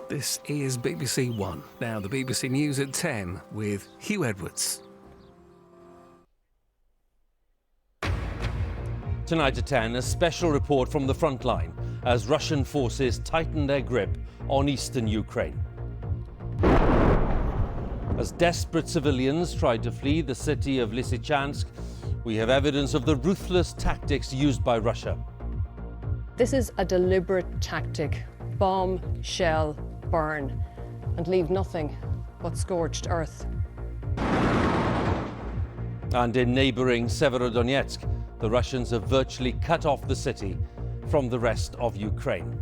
This is BBC One. Now the BBC News at 10 with Hugh Edwards. Tonight at 10, a special report from the front line as Russian forces tighten their grip on eastern Ukraine. As desperate civilians try to flee the city of Lysychansk, we have evidence of the ruthless tactics used by Russia. This is a deliberate tactic. Bomb, shell, burn, and leave nothing but scorched earth. And in neighbouring Severodonetsk, the Russians have virtually cut off the city from the rest of Ukraine.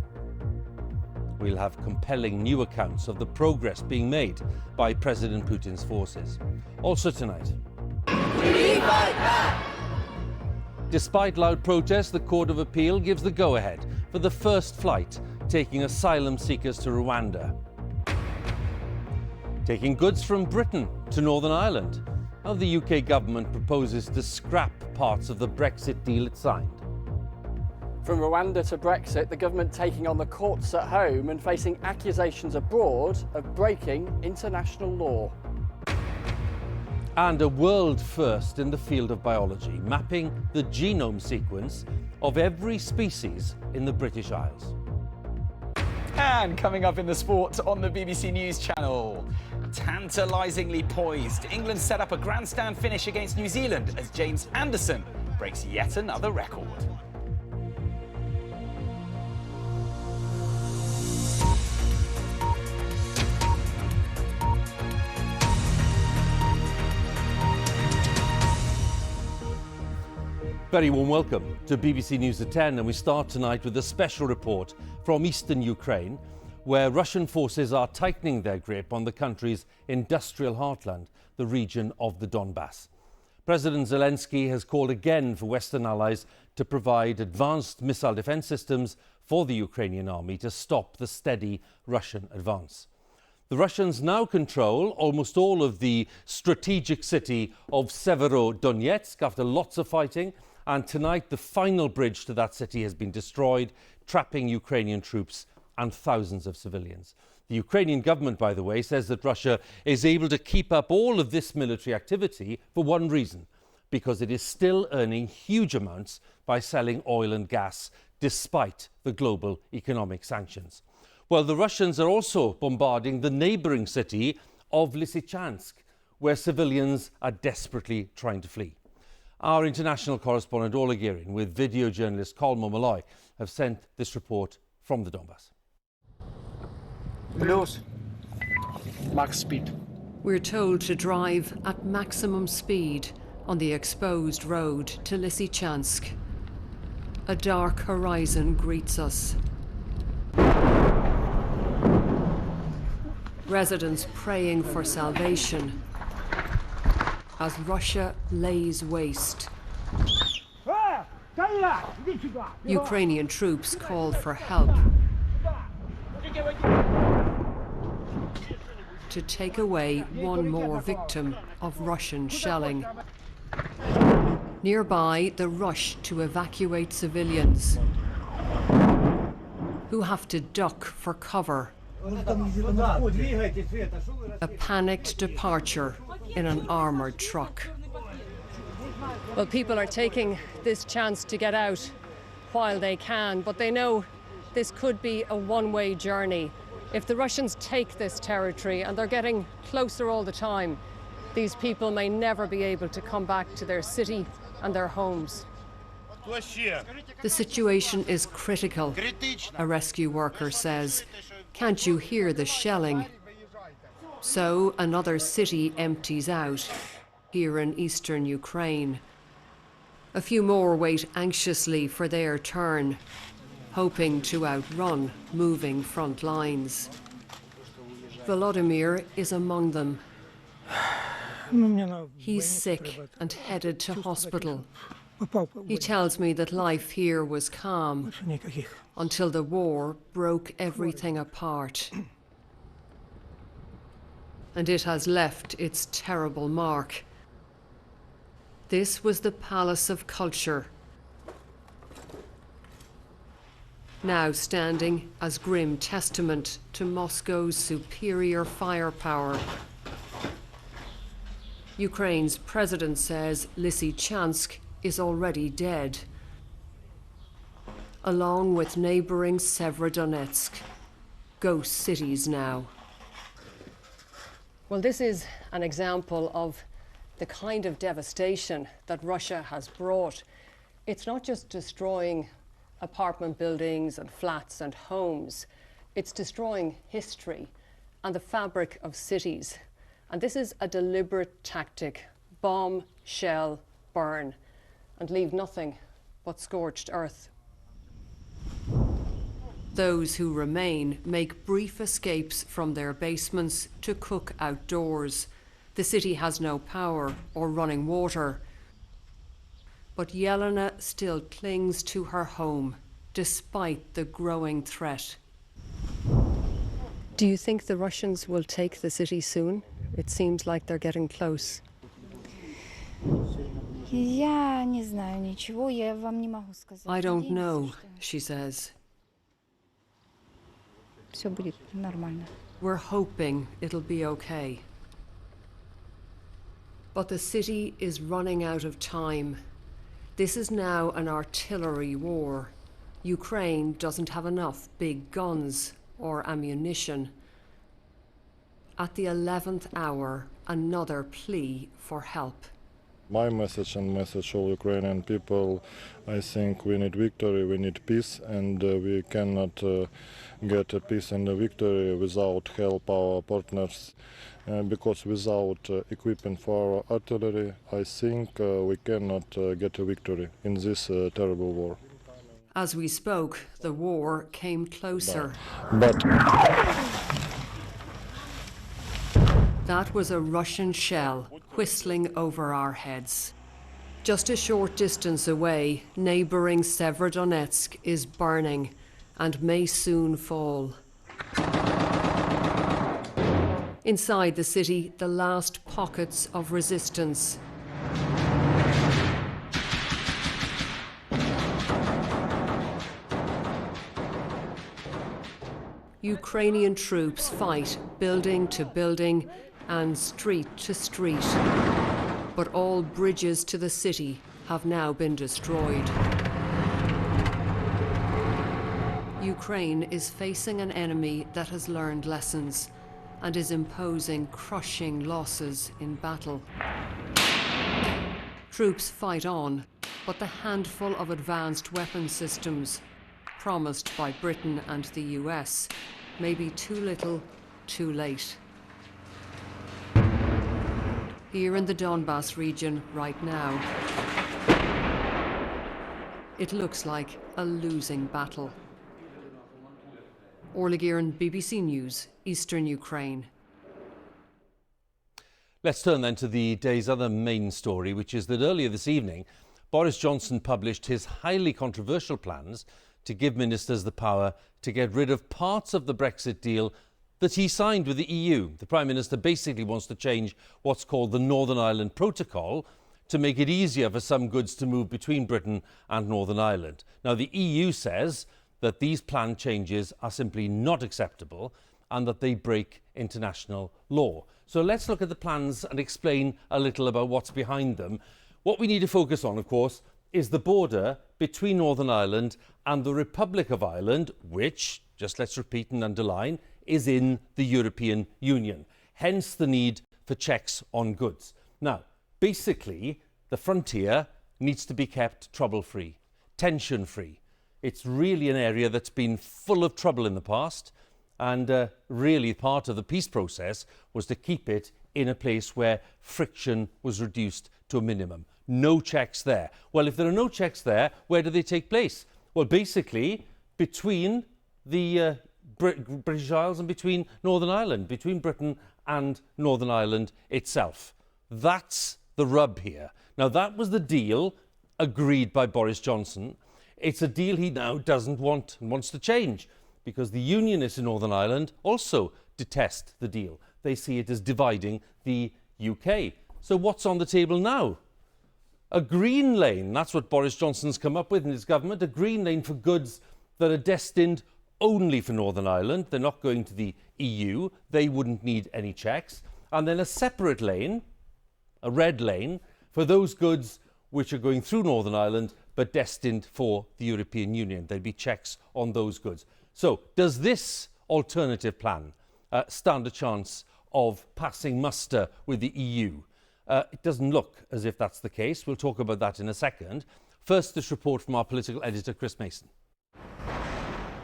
We'll have compelling new accounts of the progress being made by President Putin's forces. Also tonight. Despite loud protests, the Court of Appeal gives the go-ahead for the first flight taking asylum seekers to Rwanda. Taking goods from Britain to Northern Ireland. How the UK government proposes to scrap parts of the Brexit deal it signed. From Rwanda to Brexit, the government taking on the courts at home and facing accusations abroad of breaking international law. And a world first in the field of biology, mapping the genome sequence of every species in the British Isles. And coming up in the sport on the BBC News channel, tantalisingly poised, England set up a grandstand finish against New Zealand as James Anderson breaks yet another record. Very warm welcome to BBC News at 10, and we start tonight with a special report from eastern Ukraine, where Russian forces are tightening their grip on the country's industrial heartland, the region of the Donbass. President Zelensky has called again for Western allies to provide advanced missile defence systems for the Ukrainian army to stop the steady Russian advance. The Russians now control almost all of the strategic city of Severodonetsk after lots of fighting, and tonight the final bridge to that city has been destroyed, trapping Ukrainian troops and thousands of civilians. The Ukrainian government, by the way, says that Russia is able to keep up all of this military activity for one reason, because it is still earning huge amounts by selling oil and gas, despite the global economic sanctions. Well, the Russians are also bombarding the neighbouring city of Lysychansk, where civilians are desperately trying to flee. Our international correspondent Ola Gearin with video journalist Colm Malloy have sent this report from the Donbass. Max speed. We're told to drive at maximum speed on the exposed road to Lysychansk. A dark horizon greets us. Residents praying for salvation as Russia lays waste. Ukrainian troops call for help to take away one more victim of Russian shelling. Nearby, the rush to evacuate civilians who have to duck for cover. A panicked departure in an armoured truck. Well, people are taking this chance to get out while they can, but they know this could be a one-way journey. If the Russians take this territory, and they're getting closer all the time, these people may never be able to come back to their city and their homes. The situation is critical, a rescue worker says. Can't you hear the shelling? So another city empties out, here in eastern Ukraine. A few more wait anxiously for their turn, hoping to outrun moving front lines. Volodymyr is among them. He's sick and headed to hospital. He tells me that life here was calm until the war broke everything apart. And it has left its terrible mark. This was the Palace of Culture, now standing as grim testament to Moscow's superior firepower. Ukraine's president says Lysychansk is already dead, along with neighbouring Severodonetsk, ghost cities now. Well, this is an example of the kind of devastation that Russia has brought. It's not just destroying apartment buildings and flats and homes, it's destroying history and the fabric of cities. And this is a deliberate tactic: bomb, shell, burn, and leave nothing but scorched earth. Those who remain make brief escapes from their basements to cook outdoors. The city has no power or running water. But Yelena still clings to her home, despite the growing threat. Do you think the Russians will take the city soon? It seems like they're getting close. I don't know, she says. We're hoping it'll be okay. But the city is running out of time. This is now an artillery war. Ukraine doesn't have enough big guns or ammunition. At the 11th hour, another plea for help. My message and message of Ukrainian people, I think we need victory, we need peace, and we cannot get a peace and a victory without help our partners. Because without equipment for our artillery, I think we cannot get a victory in this terrible war. As we spoke, the war came closer. But that was a Russian shell whistling over our heads. Just a short distance away, neighbouring Severodonetsk is burning and may soon fall. Inside the city, the last pockets of resistance. Ukrainian troops fight building to building and street to street. But all bridges to the city have now been destroyed. Ukraine is facing an enemy that has learned lessons and is imposing crushing losses in battle. Troops fight on, but the handful of advanced weapon systems promised by Britain and the US may be too little, too late. Here in the Donbass region right now, it looks like a losing battle. Orla Gearan, BBC News, Eastern Ukraine. Let's turn then to the day's other main story, which is that earlier this evening, Boris Johnson published his highly controversial plans to give ministers the power to get rid of parts of the Brexit deal that he signed with the EU. The Prime Minister basically wants to change what's called the Northern Ireland Protocol to make it easier for some goods to move between Britain and Northern Ireland. Now, the EU says that these planned changes are simply not acceptable and that they break international law. So let's look at the plans and explain a little about what's behind them. What we need to focus on, of course, is the border between Northern Ireland and the Republic of Ireland, which, just let's repeat and underline, is in the European Union. Hence the need for checks on goods. Now, basically, the frontier needs to be kept trouble-free, tension-free. It's really an area that's been full of trouble in the past, and really part of the peace process was to keep it in a place where friction was reduced to a minimum. No checks there. Well, if there are no checks there, where do they take place? Well, basically, between the British Isles and between Northern Ireland, between Britain and Northern Ireland itself. That's the rub here. Now, that was the deal agreed by Boris Johnson. It's a deal he now doesn't want and wants to change because the Unionists in Northern Ireland also detest the deal. They see it as dividing the UK. So what's on the table now? A green lane. That's what Boris Johnson's come up with in his government, a green lane for goods that are destined only for Northern Ireland. They're not going to the EU. They wouldn't need any checks. And then a separate lane, a red lane, for those goods which are going through Northern Ireland but destined for the European Union. There'd be checks on those goods. So does this alternative plan stand a chance of passing muster with the EU? It doesn't look as if that's the case. We'll talk about that in a second. First, this report from our political editor, Chris Mason.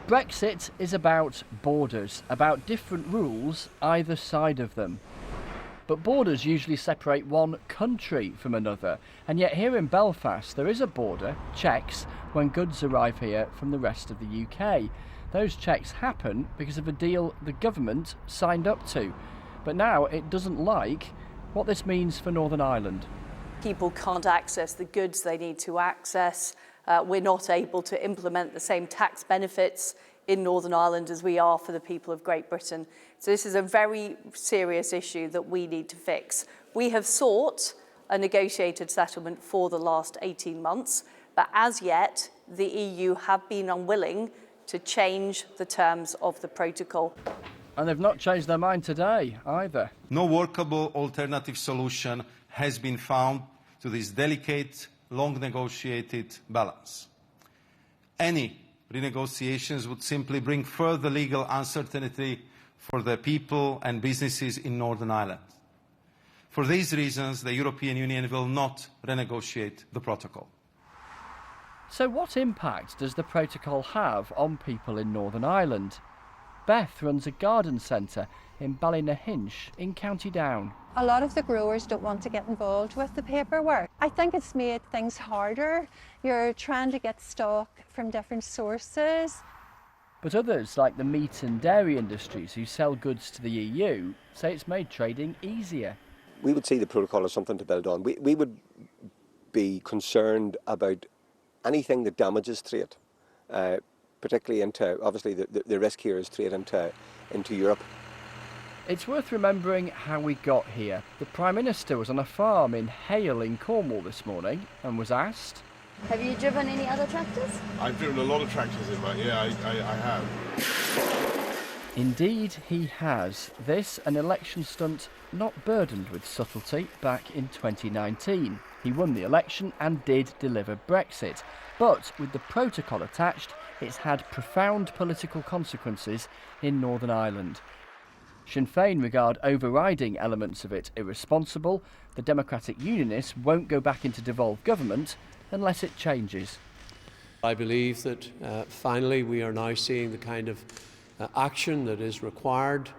Brexit is about borders, about different rules either side of them. But borders usually separate one country from another, and yet here in Belfast there is a border, checks, when goods arrive here from the rest of the UK. Those checks happen because of a deal the government signed up to. But now it doesn't like what this means for Northern Ireland. People can't access the goods they need to access. We're not able to implement the same tax benefits in Northern Ireland as we are for the people of Great Britain. So this is a very serious issue that we need to fix. We have sought a negotiated settlement for the last 18 months, but as yet the EU have been unwilling to change the terms of the protocol. And they've not changed their mind today either. No workable alternative solution has been found to this delicate, long negotiated balance. Any renegotiations would simply bring further legal uncertainty for the people and businesses in Northern Ireland. For these reasons, the European Union will not renegotiate the protocol. So what impact does the protocol have on people in Northern Ireland? Beth runs a garden centre in Ballynahinch in County Down. A lot of the growers don't want to get involved with the paperwork. I think it's made things harder. You're trying to get stock from different sources. But others, like the meat and dairy industries who sell goods to the EU, say it's made trading easier. We would see the protocol as something to build on. We would be concerned about anything that damages trade, particularly into, obviously the risk here is trade into Europe. It's worth remembering how we got here. The Prime Minister was on a farm in Hale in Cornwall this morning and was asked, "Have you driven any other tractors?" I've driven a lot of tractors in my, I have. Indeed he has. This an election stunt not burdened with subtlety back in 2019. He won the election and did deliver Brexit. But with the protocol attached, it's had profound political consequences in Northern Ireland. Sinn Féin regard overriding elements of it irresponsible. The Democratic Unionists won't go back into devolved government unless it changes. I believe that finally we are now seeing the kind of action that is required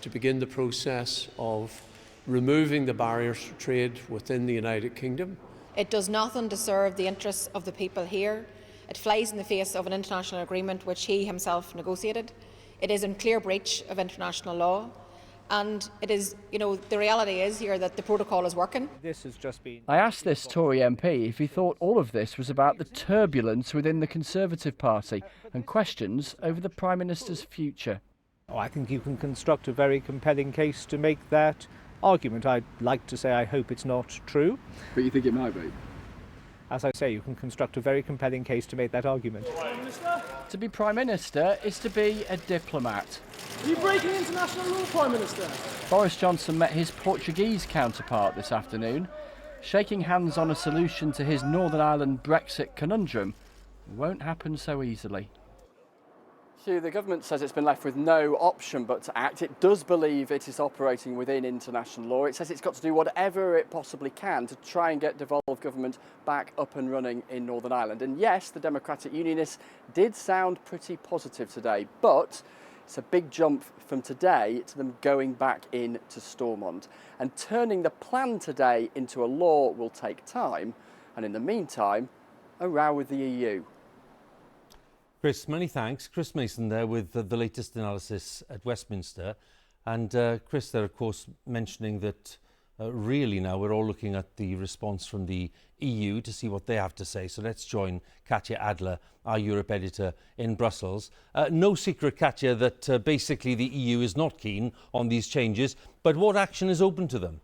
to begin the process of removing the barriers to trade within the United Kingdom. It does nothing to serve the interests of the people here. It flies in the face of an international agreement which he himself negotiated. It is in clear breach of international law, and it is, the reality is here that the protocol is working. This has just been. I asked this Tory MP if he thought all of this was about the turbulence within the Conservative Party and questions over the Prime Minister's future. I think you can construct a very compelling case to make that argument. I'd like to say I hope it's not true. But you think it might be? As I say, you can construct a very compelling case to make that argument. To be Prime Minister is to be a diplomat. Are you breaking international law, Prime Minister? Boris Johnson met his Portuguese counterpart this afternoon. Shaking hands on a solution to his Northern Ireland Brexit conundrum won't happen so easily. Hugh, the government says it's been left with no option but to act. It does believe it is operating within international law. It says it's got to do whatever it possibly can to try and get devolved government back up and running in Northern Ireland. And yes, the Democratic Unionists did sound pretty positive today, but it's a big jump from today to them going back in to Stormont. And turning the plan today into a law will take time. And in the meantime, a row with the EU. Chris, many thanks. Chris Mason there with the latest analysis at Westminster. And Chris, they're of course mentioning that really now we're all looking at the response from the EU to see what they have to say. So let's join Katja Adler, our Europe editor in Brussels. No secret, Katja, that basically the EU is not keen on these changes, but what action is open to them?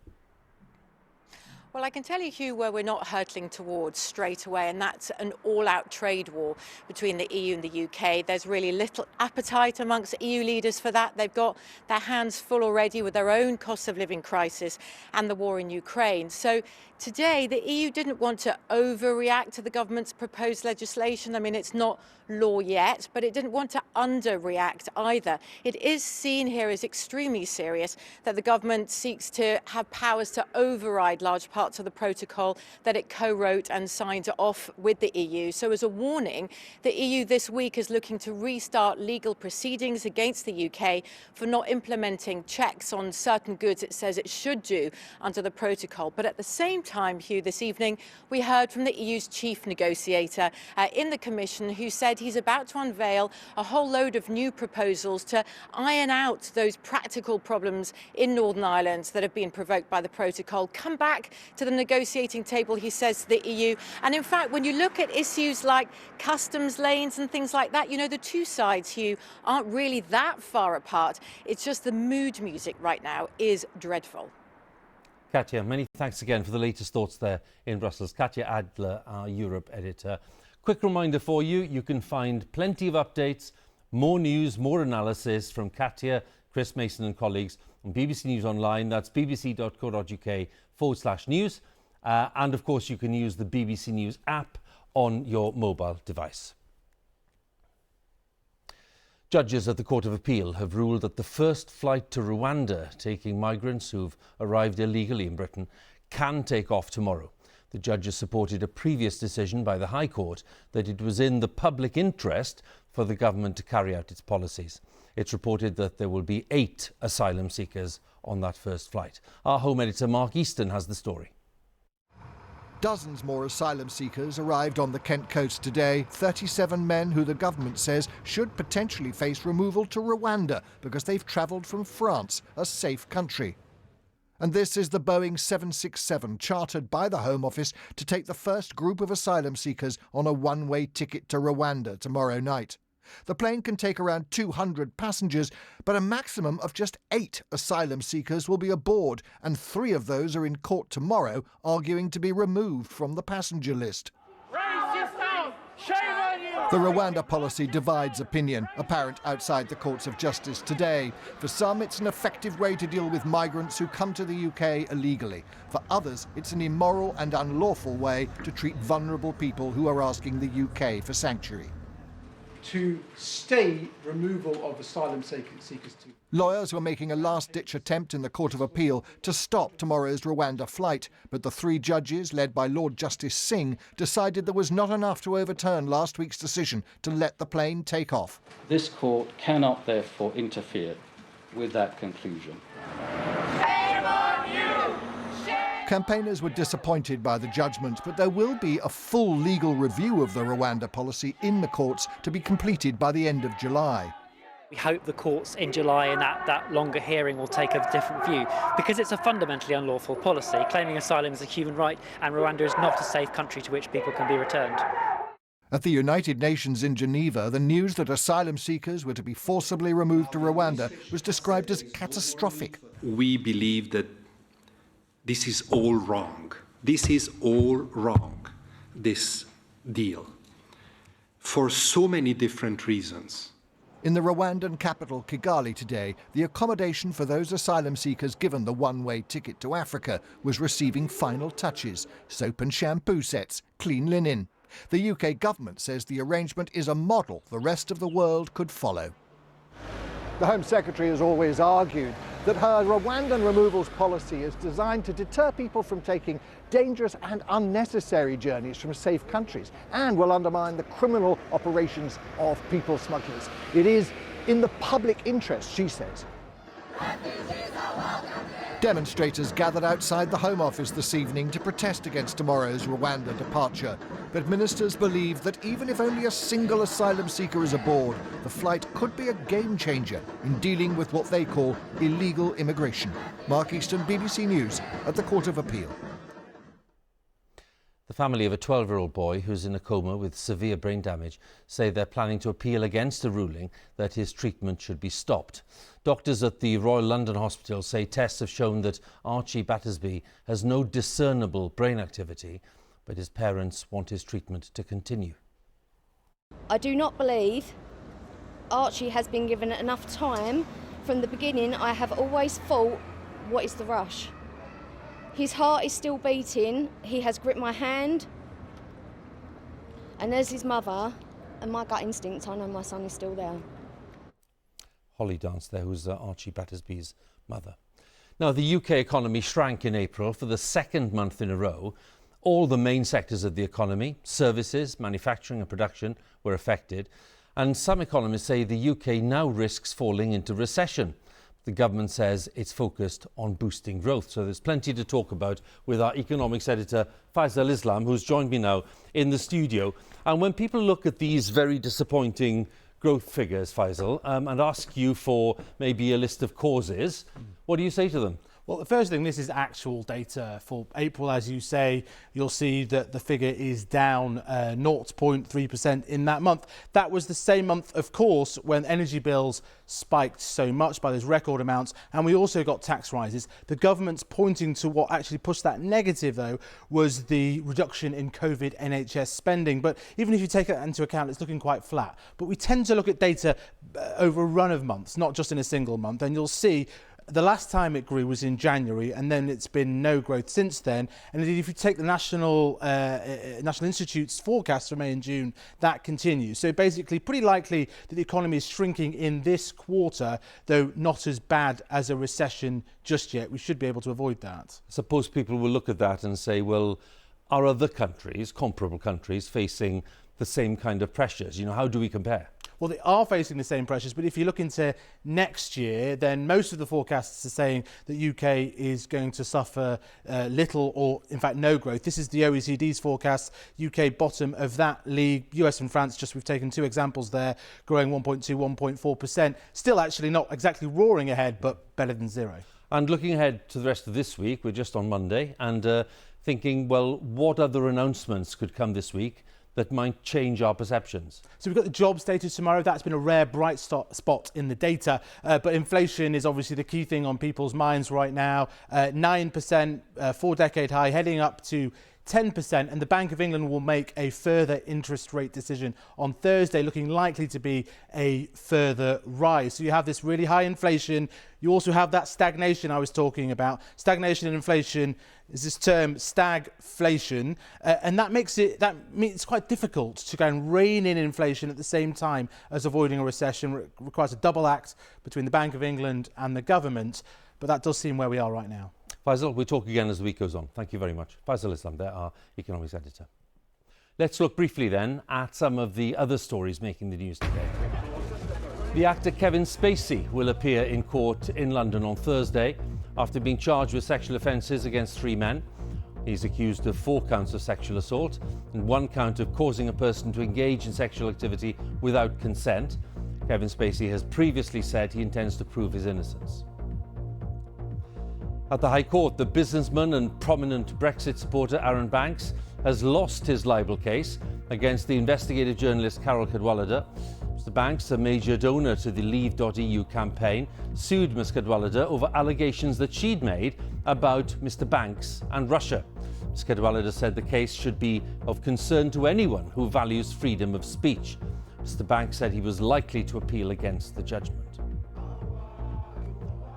Well, I can tell you, Hugh, where we're not hurtling towards straight away, and that's an all-out trade war between the EU and the UK. There's really little appetite amongst EU leaders for that. They've got their hands full already with their own cost of living crisis and the war in Ukraine. So today, the EU didn't want to overreact to the government's proposed legislation. I mean, it's not law yet, but it didn't want to underreact either. It is seen here as extremely serious that the government seeks to have powers to override large parts of the protocol that it co-wrote and signed off with the EU. So as a warning, the EU this week is looking to restart legal proceedings against the UK for not implementing checks on certain goods it says it should do under the protocol. But at the same time, Hugh, this evening, we heard from the EU's chief negotiator in the Commission, who said he's about to unveil a whole load of new proposals to iron out those practical problems in Northern Ireland that have been provoked by the protocol. Come back to the negotiating table, he says to the EU. And in fact, when you look at issues like customs lanes and things like that, you know, the two sides, Hugh, aren't really that far apart. It's just the mood music right now is dreadful. Katya, many thanks again for the latest thoughts there in Brussels. Katya Adler, our Europe editor. Quick reminder for you, you can find plenty of updates, more news, more analysis from Katya, Chris Mason and colleagues on BBC News Online. That's bbc.co.uk/news. And of course, you can use the BBC News app on your mobile device. Judges at the Court of Appeal have ruled that the first flight to Rwanda taking migrants who've arrived illegally in Britain can take off tomorrow. The judges supported a previous decision by the High Court that it was in the public interest for the government to carry out its policies. It's reported that there will be 8 asylum seekers on that first flight. Our home editor Mark Easton has the story. Dozens more asylum seekers arrived on the Kent coast today. 37 men who the government says should potentially face removal to Rwanda because they've travelled from France, a safe country. And this is the Boeing 767 chartered by the Home Office to take the first group of asylum seekers on a one-way ticket to Rwanda tomorrow night. The plane can take around 200 passengers, but a maximum of just 8 asylum seekers will be aboard, and 3 of those are in court tomorrow arguing to be removed from the passenger list. The Rwanda policy divides opinion, apparent outside the courts of justice today. For some, it's an effective way to deal with migrants who come to the UK illegally. For others, it's an immoral and unlawful way to treat vulnerable people who are asking the UK for sanctuary. To stay removal of asylum seekers to... Lawyers were making a last-ditch attempt in the Court of Appeal to stop tomorrow's Rwanda flight, but the 3 judges, led by Lord Justice Singh, decided there was not enough to overturn last week's decision to let the plane take off. This court cannot therefore interfere with that conclusion. Campaigners were disappointed by the judgment, but there will be a full legal review of the Rwanda policy in the courts to be completed by the end of July. We hope the courts in July and that longer hearing will take a different view, because it's a fundamentally unlawful policy. Claiming asylum is a human right, and Rwanda is not a safe country to which people can be returned. At the United Nations in Geneva, the news that asylum seekers were to be forcibly removed to Rwanda was described as catastrophic. We believe that this is all wrong. This is all wrong, this deal, for so many different reasons. In the Rwandan capital, Kigali, today, the accommodation for those asylum seekers given the one-way ticket to Africa was receiving final touches: soap and shampoo sets, clean linen. The UK government says the arrangement is a model the rest of the world could follow. The Home Secretary has always argued that her Rwandan removals policy is designed to deter people from taking dangerous and unnecessary journeys from safe countries and will undermine the criminal operations of people smugglers. It is in the public interest, she says. Demonstrators gathered outside the Home Office this evening to protest against tomorrow's Rwanda departure. But ministers believe that even if only a single asylum seeker is aboard, the flight could be a game changer in dealing with what they call illegal immigration. Mark Easton, BBC News, at the Court of Appeal. The family of a 12-year-old boy who's in a coma with severe brain damage say they're planning to appeal against a ruling that his treatment should be stopped. Doctors at the Royal London Hospital say tests have shown that Archie Battersby has no discernible brain activity, but his parents want his treatment to continue. I do not believe Archie has been given enough time. From the beginning, I have always thought, what is the rush? His heart is still beating, he has gripped my hand, and as his mother, and my gut instinct, I know my son is still there. Holly Dance there, who's Archie Battersby's mother. Now, the UK economy shrank in April for the second month in a row. All the main sectors of the economy, services, manufacturing and production, were affected. And some economists say the UK now risks falling into recession. The government says it's focused on boosting growth. So there's plenty to talk about with our economics editor, Faisal Islam, who's joined me now in the studio. And when people look at these very disappointing growth figures, Faisal, and ask you for maybe a list of causes, what do you say to them? Well, the first thing, this is actual data for April. As you say, you'll see that the figure is down 0.3% in that month. That was the same month, of course, when energy bills spiked so much by those record amounts, and we also got tax rises. The government's pointing to what actually pushed that negative, though, was the reduction in COVID NHS spending. But even if you take that into account, it's looking quite flat. But we tend to look at data over a run of months, not just in a single month, and you'll see the last time it grew was in January, and then it's been no growth since then. And indeed, if you take the National Institute's forecast for May and June, that continues. So basically, pretty likely that the economy is shrinking in this quarter, though not as bad as a recession just yet. We should be able to avoid that. I suppose people will look at that and say, well, are other countries, comparable countries, facing the same kind of pressures? You know, how do we compare? Well, they are facing the same pressures, but if you look into next year, then most of the forecasts are saying that UK is going to suffer little or, in fact, no growth. This is the OECD's forecast, UK bottom of that league. US and France, just we've taken two examples there, growing 1.2, 1.4%. Still actually not exactly roaring ahead, but better than zero. And looking ahead to the rest of this week, we're just on Monday, and thinking, well, what other announcements could come this week that might change our perceptions? So we've got the jobs data tomorrow. That's been a rare bright spot in the data, but inflation is obviously the key thing on people's minds right now. 9%, 4-decade high, heading up to 10%, and the Bank of England will make a further interest rate decision on Thursday, looking likely to be a further rise. So you have this really high inflation. You also have that stagnation I was talking about. Stagnation and inflation is this term stagflation, and that means it's quite difficult to go and rein in inflation at the same time as avoiding a recession. It requires a double act between the Bank of England and the government, but that does seem where we are right now. Faisal, we'll talk again as the week goes on. Thank you very much. Faisal Islam, there, our economics editor. Let's look briefly then at some of the other stories making the news today. The actor Kevin Spacey will appear in court in London on Thursday after being charged with sexual offences against 3 men. He's accused of 4 counts of sexual assault and 1 count of causing a person to engage in sexual activity without consent. Kevin Spacey has previously said he intends to prove his innocence. At the High Court, the businessman and prominent Brexit supporter Aaron Banks has lost his libel case against the investigative journalist Carol Cadwallader. Mr Banks, a major donor to the Leave.eu campaign, sued Ms Cadwallader over allegations that she'd made about Mr Banks and Russia. Ms Cadwallader said the case should be of concern to anyone who values freedom of speech. Mr Banks said he was likely to appeal against the judgment.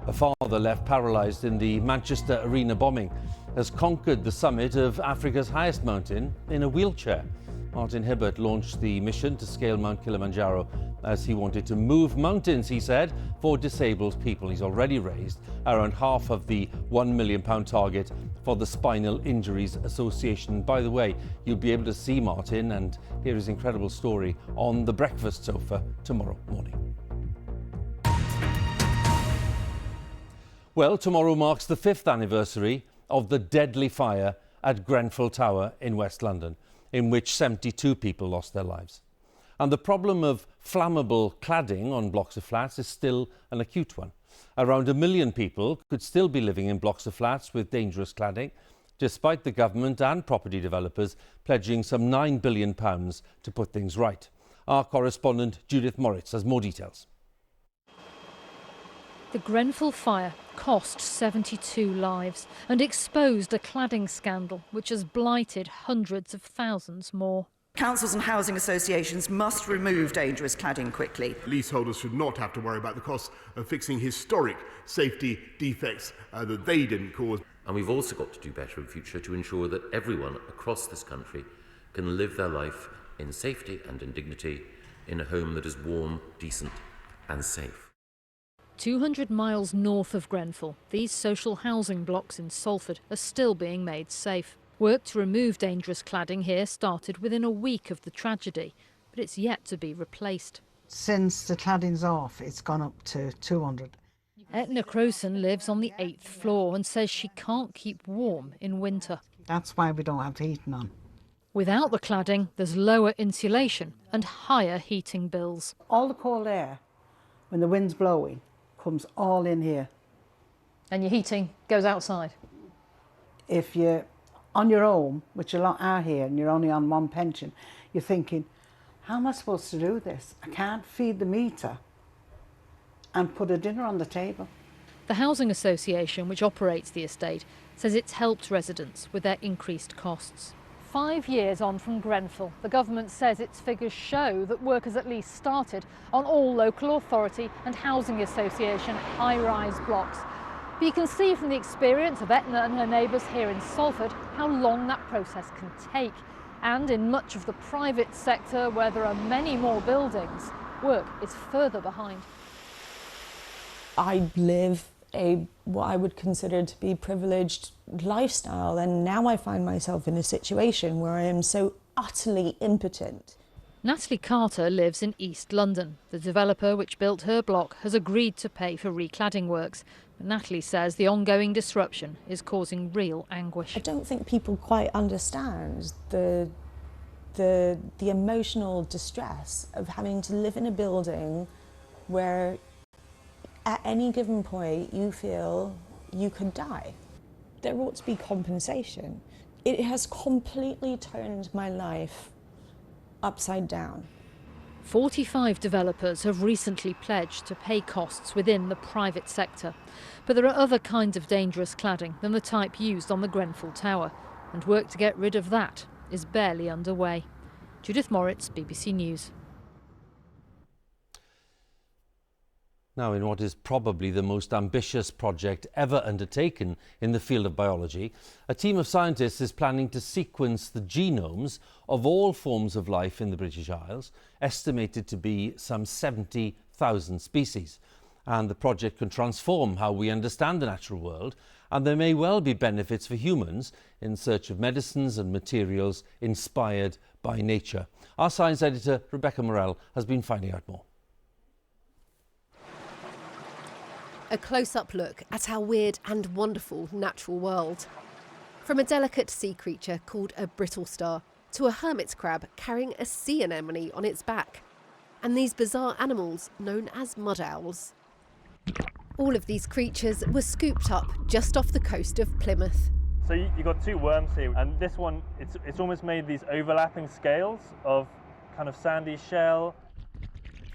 A father left paralysed in the Manchester Arena bombing has conquered the summit of Africa's highest mountain in a wheelchair. Martin Hibbert launched the mission to scale Mount Kilimanjaro as he wanted to move mountains, he said, for disabled people. He's already raised around half of the £1 million target for the Spinal Injuries Association. By the way, you'll be able to see Martin and hear his incredible story on the breakfast sofa tomorrow morning. Well, tomorrow marks the 5th anniversary of the deadly fire at Grenfell Tower in West London, in which 72 people lost their lives. And the problem of flammable cladding on blocks of flats is still an acute one. Around 1 million people could still be living in blocks of flats with dangerous cladding. despite the government and property developers pledging some £9 billion to put things right. Our correspondent Judith Moritz has more details. The Grenfell fire cost 72 lives and exposed a cladding scandal which has blighted hundreds of thousands more. Councils and housing associations must remove dangerous cladding quickly. Leaseholders should not have to worry about the costs of fixing historic safety defects that they didn't cause. And we've also got to do better in future to ensure that everyone across this country can live their life in safety and in dignity in a home that is warm, decent and safe. 200 miles north of Grenfell, these social housing blocks in Salford are still being made safe. Work to remove dangerous cladding here started within a week of the tragedy, but it's yet to be replaced. Since the cladding's off, it's gone up to 200. Etna Crowson lives on the 8th floor and says she can't keep warm in winter. That's why we don't have the heating on. Without the cladding, there's lower insulation and higher heating bills. All the cold air, when the wind's blowing, comes all in here. And your heating goes outside? If you're on your own, which a lot are here, and you're only on one pension, you're thinking, how am I supposed to do this? I can't feed the meter and put a dinner on the table. The Housing Association, which operates the estate, says it's helped residents with their increased costs. 5 years on from Grenfell, the government says its figures show that work has at least started on all local authority and housing association high-rise blocks. But you can see from the experience of Etna and her neighbours here in Salford how long that process can take. And in much of the private sector, where there are many more buildings, work is further behind. I live what I would consider to be privileged lifestyle, and now I find myself in a situation where I am so utterly impotent. Natalie Carter lives in East London. The developer which built her block has agreed to pay for recladding works. But Natalie says the ongoing disruption is causing real anguish. I don't think people quite understand the emotional distress of having to live in a building where at any given point you feel you could die. There ought to be compensation. It has completely turned my life upside down. 45 developers have recently pledged to pay costs within the private sector. But there are other kinds of dangerous cladding than the type used on the Grenfell Tower, and work to get rid of that is barely underway. Judith Moritz, BBC News. Now, in what is probably the most ambitious project ever undertaken in the field of biology, a team of scientists is planning to sequence the genomes of all forms of life in the British Isles, estimated to be some 70,000 species. And the project can transform how we understand the natural world, and there may well be benefits for humans in search of medicines and materials inspired by nature. Our science editor, Rebecca Morell, has been finding out more. A close-up look at our weird and wonderful natural world. From a delicate sea creature called a brittle star to a hermit crab carrying a sea anemone on its back, and these bizarre animals known as mud owls. All of these creatures were scooped up just off the coast of Plymouth. So you've got two worms here, and this one, it's almost made these overlapping scales of kind of sandy shell.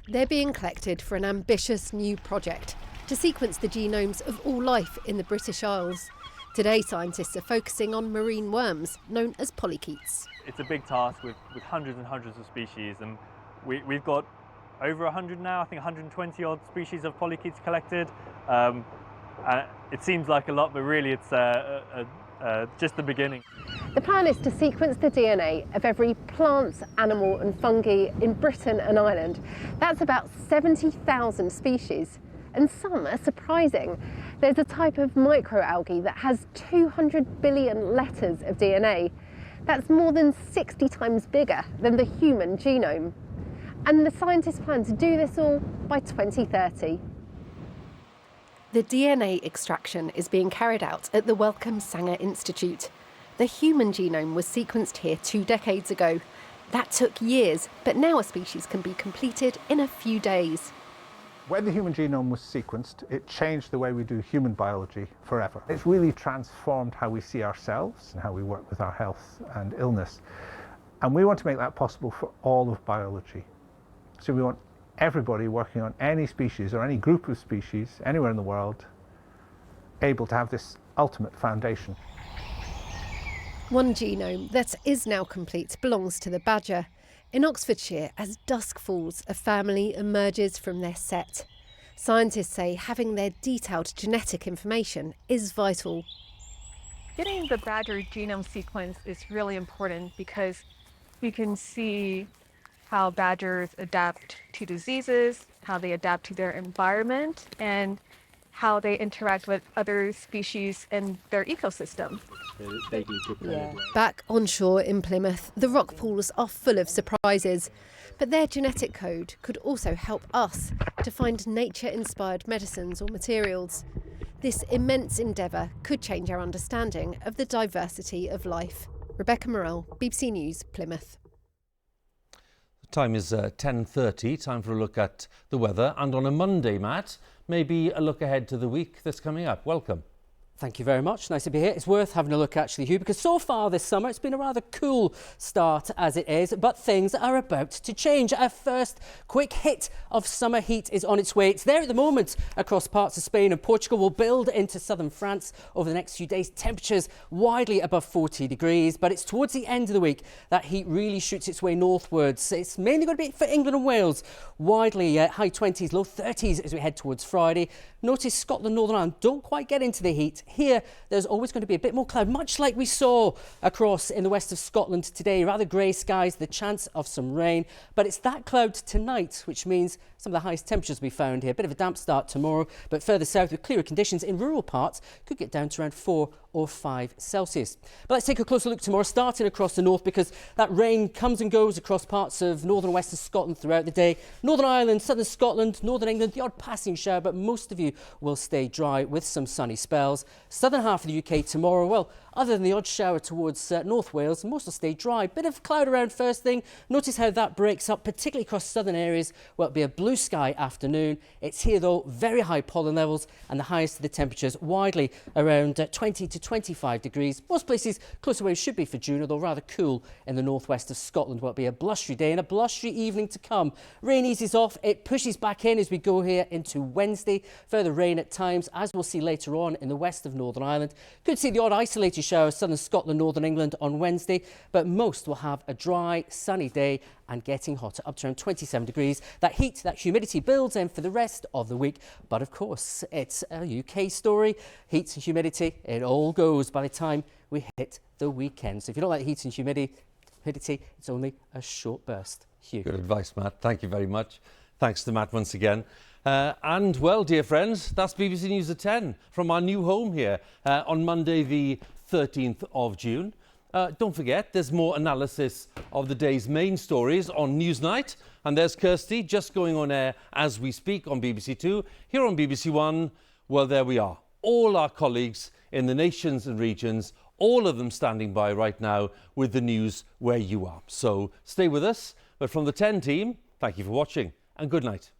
They're being collected for an ambitious new project to sequence the genomes of all life in the British Isles. Today, scientists are focusing on marine worms, known as polychaetes. It's a big task with hundreds and hundreds of species, and we've got over 100 now, I think 120 odd species of polychaetes collected. It seems like a lot, but really it's just the beginning. The plan is to sequence the DNA of every plant, animal and fungi in Britain and Ireland. That's about 70,000 species. And some are surprising. There's a type of microalgae that has 200 billion letters of DNA. That's more than 60 times bigger than the human genome. And the scientists plan to do this all by 2030. The DNA extraction is being carried out at the Wellcome Sanger Institute. The human genome was sequenced here 2 decades ago. That took years, but now a species can be completed in a few days. When the human genome was sequenced, it changed the way we do human biology forever. It's really transformed how we see ourselves and how we work with our health and illness. And we want to make that possible for all of biology. So we want everybody working on any species or any group of species anywhere in the world able to have this ultimate foundation. One genome that is now complete belongs to the badger. In Oxfordshire, as dusk falls, a family emerges from their set. Scientists say having their detailed genetic information is vital. Getting the badger genome sequence is really important because we can see how badgers adapt to diseases, how they adapt to their environment, and how they interact with other species in their ecosystem. They do different. Back onshore in Plymouth, the rock pools are full of surprises. But their genetic code could also help us to find nature-inspired medicines or materials. This immense endeavour could change our understanding of the diversity of life. Rebecca Morell, BBC News, Plymouth. The time is 10:30, time for a look at the weather. And on a Monday, Matt, maybe a look ahead to the week that's coming up. Welcome. Thank you very much. Nice to be here. It's worth having a look actually, Hugh, because so far this summer it's been a rather cool start as it is, but things are about to change. Our first quick hit of summer heat is on its way. It's there at the moment across parts of Spain and Portugal. Will build into southern France over the next few days. Temperatures widely above 40 degrees, but it's towards the end of the week that heat really shoots its way northwards. It's mainly going to be for England and Wales. Widely high 20s, low 30s as we head towards Friday. Notice Scotland, Northern Ireland don't quite get into the heat. Here, there's always going to be a bit more cloud, much like we saw across in the west of Scotland today. Rather grey skies, the chance of some rain. But it's that cloud tonight, which means some of the highest temperatures we found here. A bit of a damp start tomorrow, but further south with clearer conditions in rural parts could get down to around 4 or 5 Celsius. But let's take a closer look tomorrow, starting across the north, because that rain comes and goes across parts of northern and western Scotland throughout the day. Northern Ireland, southern Scotland, northern England, the odd passing shower, but most of you will stay dry with some sunny spells. Southern half of the UK tomorrow, well, other than the odd shower towards North Wales, most will stay dry. Bit of cloud around first thing. Notice how that breaks up, particularly across southern areas where it'll be a blue sky afternoon. It's here though, very high pollen levels and the highest of the temperatures widely around 20 to 25 degrees. Most places close to where it should be for June, although rather cool in the northwest of Scotland. Where it'll be a blustery day and a blustery evening to come. Rain eases off, it pushes back in as we go here into Wednesday. Further rain at times, as we'll see later on in the west of Northern Ireland. Could see the odd isolated shower, southern Scotland, northern England on Wednesday, but most will have a dry, sunny day and getting hotter, up to around 27 degrees. That heat, that humidity builds in for the rest of the week. But of course, it's a UK story. Heat and humidity, it all goes by the time we hit the weekend. So if you don't like heat and humidity, it's only a short burst. Hugh. Good advice, Matt. Thank you very much. Thanks to Matt once again. And well, dear friends, that's BBC News at 10 from our new home here on Monday, the 13th of June. Don't forget, there's more analysis of the day's main stories on Newsnight. And there's Kirsty just going on air as we speak on BBC Two. Here on BBC One, well, there we are. All our colleagues in the nations and regions, all of them standing by right now with the news where you are. So stay with us. But from the 10 team, thank you for watching and good night.